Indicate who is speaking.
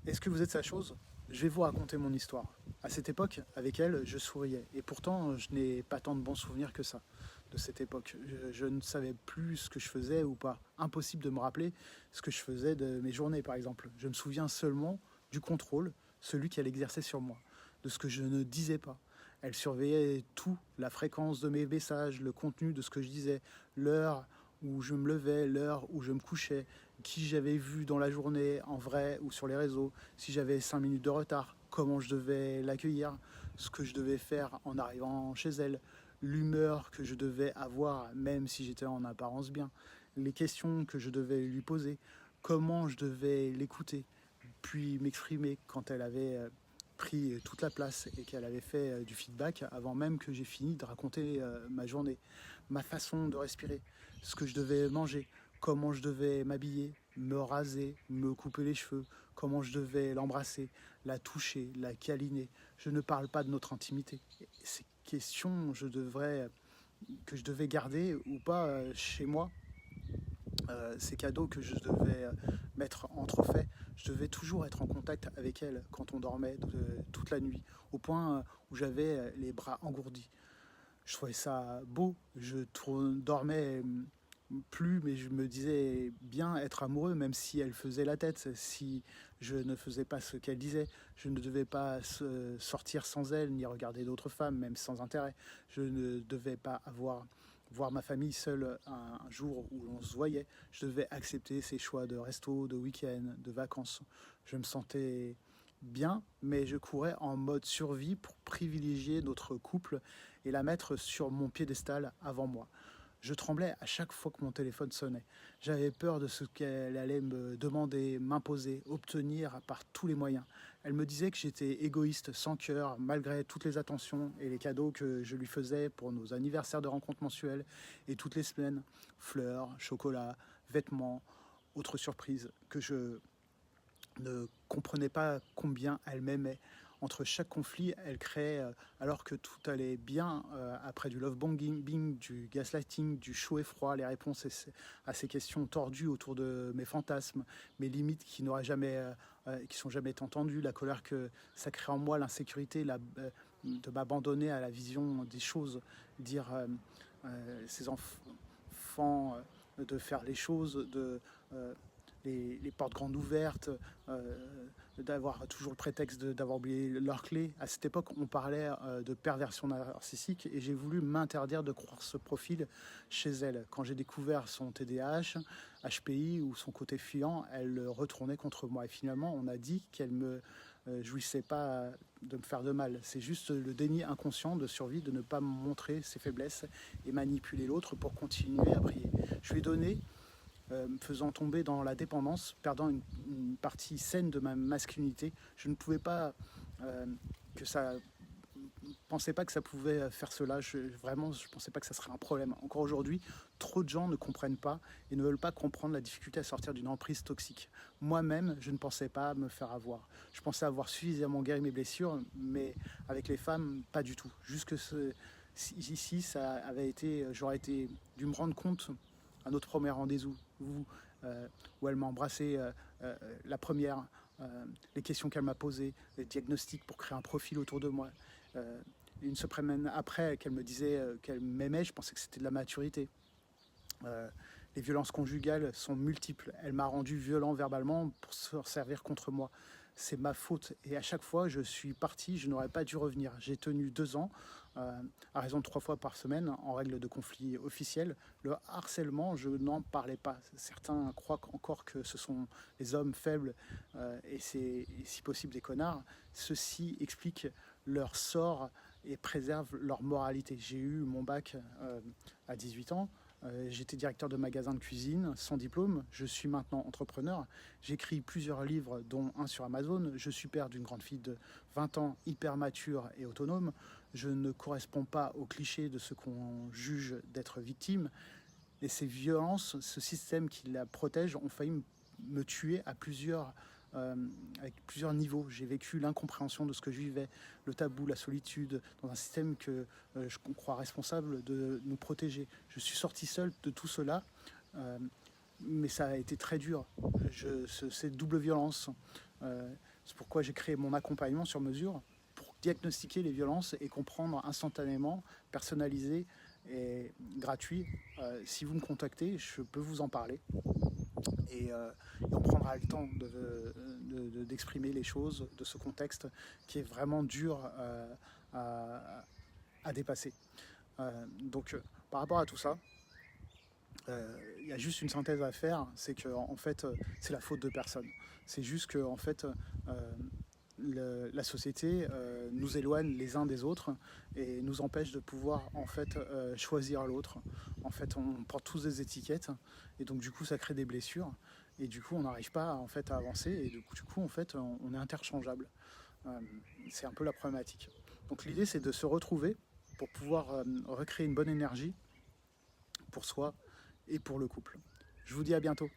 Speaker 1: Est-ce que vous êtes sa chose? Je vais vous raconter mon histoire. À cette époque, avec elle, je souriais. Et pourtant, je n'ai pas tant de bons souvenirs que ça de cette époque. Je ne savais plus ce que je faisais ou pas. Impossible de me rappeler ce que je faisais de mes journées, par exemple. Je me souviens seulement du contrôle, celui qu'elle exerçait sur moi, de ce que je ne disais pas. Elle surveillait tout, la fréquence de mes messages, le contenu de ce que je disais, l'heure où je me levais, l'heure où je me couchais, qui j'avais vu dans la journée, en vrai ou sur les réseaux, si j'avais 5 minutes de retard, comment je devais l'accueillir, ce que je devais faire en arrivant chez elle, l'humeur que je devais avoir, même si j'étais en apparence bien, les questions que je devais lui poser, comment je devais l'écouter, puis m'exprimer quand elle avait pris toute la place et qu'elle avait fait du feedback avant même que j'ai fini de raconter ma journée, ma façon de respirer, ce que je devais manger, comment je devais m'habiller, me raser, me couper les cheveux, comment je devais l'embrasser, la toucher, la câliner. Je ne parle pas de notre intimité. Ces questions, que je devais garder ou pas chez moi, ces cadeaux que je devais mettre en trophée. Je devais toujours être en contact avec elle quand on dormait toute la nuit, au point où j'avais les bras engourdis. Je trouvais ça beau, dormais plus, mais je me disais bien être amoureux, même si elle faisait la tête, si je ne faisais pas ce qu'elle disait. Je ne devais pas sortir sans elle, ni regarder d'autres femmes, même sans intérêt. Je ne devais pas voir ma famille seule un jour où l'on se voyait. Je devais accepter ses choix de resto, de week-end, de vacances. Je me sentais bien, mais je courais en mode survie pour privilégier notre couple et la mettre sur mon piédestal avant moi. Je tremblais à chaque fois que mon téléphone sonnait. J'avais peur de ce qu'elle allait me demander, m'imposer, obtenir par tous les moyens. Elle me disait que j'étais égoïste, sans cœur, malgré toutes les attentions et les cadeaux que je lui faisais pour nos anniversaires de rencontres mensuelles et toutes les semaines. Fleurs, chocolat, vêtements, autres surprises que je ne comprenait pas combien elle m'aimait. Entre chaque conflit, elle créait, alors que tout allait bien, après du love bombing, du gaslighting, du chaud et froid, les réponses à ces questions tordues autour de mes fantasmes, mes limites qui sont jamais entendues, la colère que ça crée en moi, l'insécurité, de m'abandonner à la vision des choses, dire ces enfants de faire les choses, euh, les portes grandes ouvertes, d'avoir toujours le prétexte d'avoir oublié leurs clés. À cette époque, on parlait de perversion narcissique et j'ai voulu m'interdire de croire ce profil chez elle. Quand j'ai découvert son TDAH, HPI ou son côté fuyant, elle le retournait contre moi. Et finalement, on a dit qu'elle me jouissait pas de me faire de mal. C'est juste le déni inconscient de survie de ne pas montrer ses faiblesses et manipuler l'autre pour continuer à briller. Je lui ai donné me faisant tomber dans la dépendance, perdant une partie saine de ma masculinité. Je ne pouvais pas que ça pensais pas que ça pouvait faire cela. Vraiment, je pensais pas que ça serait un problème. Encore aujourd'hui, trop de gens ne comprennent pas et ne veulent pas comprendre la difficulté à sortir d'une emprise toxique. Moi-même, je ne pensais pas me faire avoir. Je pensais avoir suffisamment guéri mes blessures, mais avec les femmes, pas du tout. Ici, j'aurais été dû me rendre compte à notre premier rendez-vous, où elle m'a embrassé la première, les questions qu'elle m'a posées, les diagnostics pour créer un profil autour de moi. Euh, une semaine après qu'elle me disait qu'elle m'aimait, je pensais que c'était de la maturité. Euh, les violences conjugales sont multiples. Elle m'a rendu violent verbalement pour se servir contre moi. C'est ma faute. Et à chaque fois, je suis parti, je n'aurais pas dû revenir. J'ai tenu 2 ans, à raison de 3 fois par semaine, en règle de conflit officiel. Le harcèlement, je n'en parlais pas. Certains croient encore que ce sont les hommes faibles et si possible des connards. Ceci explique leur sort et préserve leur moralité. J'ai eu mon bac à 18 ans. J'étais directeur de magasin de cuisine sans diplôme. Je suis maintenant entrepreneur. J'écris plusieurs livres, dont un sur Amazon. Je suis père d'une grande fille de 20 ans, hyper mature et autonome. Je ne corresponds pas au cliché de ce qu'on juge d'être victime. Et ces violences, ce système qui la protège, ont failli me tuer avec plusieurs niveaux. J'ai vécu l'incompréhension de ce que je vivais, le tabou, la solitude, dans un système que je crois responsable de nous protéger. Je suis sorti seul de tout cela, mais ça a été très dur. Cette double violence, C'est pourquoi j'ai créé mon accompagnement sur mesure pour diagnostiquer les violences et comprendre instantanément, personnalisé et gratuit. Si vous me contactez, je peux vous en parler et on prendra le temps d'exprimer les choses de ce contexte qui est vraiment dur à dépasser. Donc par rapport à tout ça, il y a juste une synthèse à faire, c'est que en fait c'est la faute de personne. C'est juste que en fait la société nous éloigne les uns des autres et nous empêche de pouvoir en fait choisir l'autre. En fait, on porte tous des étiquettes et donc du coup ça crée des blessures et du coup on n'arrive pas en fait à avancer et du coup en fait on est interchangeable. C'est un peu la problématique. Donc l'idée c'est de se retrouver pour pouvoir recréer une bonne énergie pour soi et pour le couple. Je vous dis à bientôt.